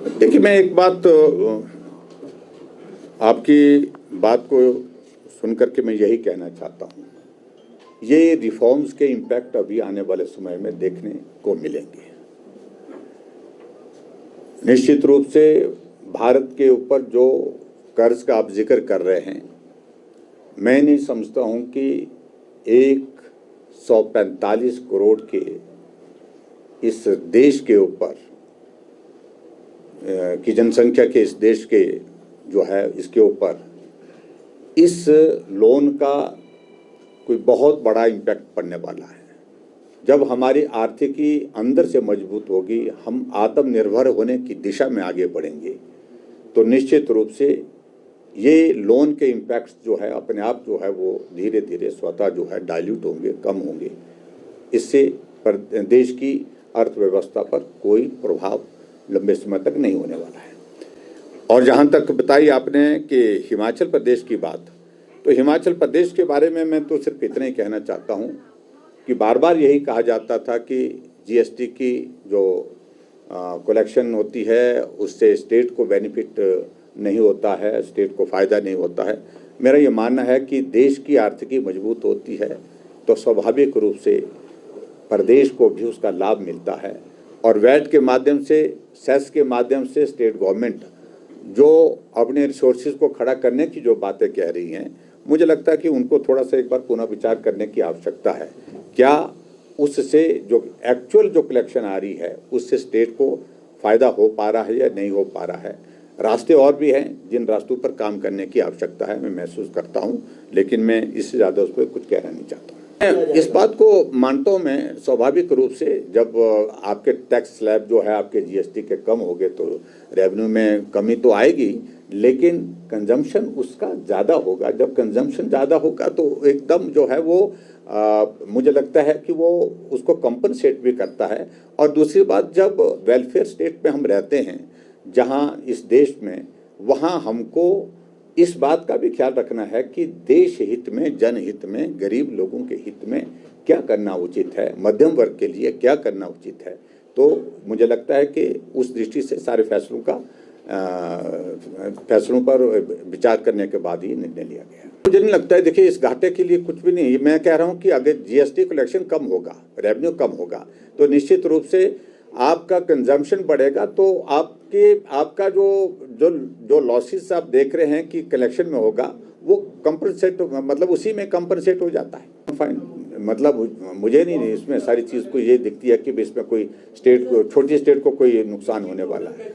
देखिए, मैं एक बात आपकी बात को सुन करके मैं यही कहना चाहता हूँ, ये रिफॉर्म्स के इम्पैक्ट अभी आने वाले समय में देखने को मिलेंगे। निश्चित रूप से भारत के ऊपर जो कर्ज का आप जिक्र कर रहे हैं, मैं नहीं समझता हूँ कि 145 करोड़ के इस देश के ऊपर की जनसंख्या के इस देश के जो है इसके ऊपर इस लोन का कोई बहुत बड़ा इम्पैक्ट पड़ने वाला है। जब हमारी आर्थिकी अंदर से मजबूत होगी, हम आत्मनिर्भर होने की दिशा में आगे बढ़ेंगे, तो निश्चित रूप से ये लोन के इम्पैक्ट्स जो है अपने आप जो है वो धीरे धीरे स्वतः जो है डाइल्यूट होंगे, कम होंगे। इससे देश की अर्थव्यवस्था पर कोई प्रभाव लंबे समय तक नहीं होने वाला है। और जहाँ तक बताई आपने कि हिमाचल प्रदेश की बात, तो हिमाचल प्रदेश के बारे में मैं तो सिर्फ इतना ही कहना चाहता हूँ कि बार बार यही कहा जाता था कि जीएसटी की जो कलेक्शन होती है उससे स्टेट को बेनिफिट नहीं होता है, स्टेट को फ़ायदा नहीं होता है। मेरा ये मानना है कि देश की आर्थिकी मजबूत होती है तो स्वाभाविक रूप से प्रदेश को भी उसका लाभ मिलता है। और वैट के माध्यम से, सेस के माध्यम से स्टेट गवर्नमेंट जो अपने रिसोर्सेज को खड़ा करने की जो बातें कह रही हैं, मुझे लगता है कि उनको थोड़ा सा एक बार पुनः विचार करने की आवश्यकता है। क्या उससे जो एक्चुअल जो कलेक्शन आ रही है उससे स्टेट को फ़ायदा हो पा रहा है या नहीं हो पा रहा है। रास्ते और भी हैं जिन रास्तों पर काम करने की आवश्यकता है, मैं महसूस करता हूं, लेकिन मैं इससे ज़्यादा उस पर कुछ कहना नहीं चाहता हूँ। इस बात को मानता हूँ मैं, स्वाभाविक रूप से जब आपके टैक्स स्लैब जो है आपके जीएसटी के कम हो गए तो रेवेन्यू में कमी तो आएगी, लेकिन कंजम्पशन उसका ज़्यादा होगा। जब कंजम्पशन ज़्यादा होगा तो एकदम जो है वो मुझे लगता है कि वो उसको कंपनसेट भी करता है। और दूसरी बात, जब वेलफेयर स्टेट में हम रहते हैं जहाँ इस देश में, वहाँ हमको इस बात का भी ख्याल रखना है कि देश हित में, जनहित में, गरीब लोगों के हित में क्या करना उचित है, मध्यम वर्ग के लिए क्या करना उचित है। तो मुझे लगता है कि उस दृष्टि से सारे फैसलों पर विचार करने के बाद ही निर्णय लिया गया। मुझे नहीं लगता है, देखिए इस घाटे के लिए कुछ भी नहीं। मैं कह रहा हूँ कि अगर जीएसटी कलेक्शन कम होगा, रेवेन्यू कम होगा, तो निश्चित रूप से आपका कंजम्पशन बढ़ेगा, तो आपका जो लॉसेस आप देख रहे हैं कि कलेक्शन में होगा वो कंपनसेट, मतलब उसी में कंपनसेट हो जाता है। फाइन, मतलब मुझे नहीं इसमें सारी चीज़ को ये दिखती है कि इसमें कोई स्टेट को, छोटी स्टेट को कोई नुकसान होने वाला है।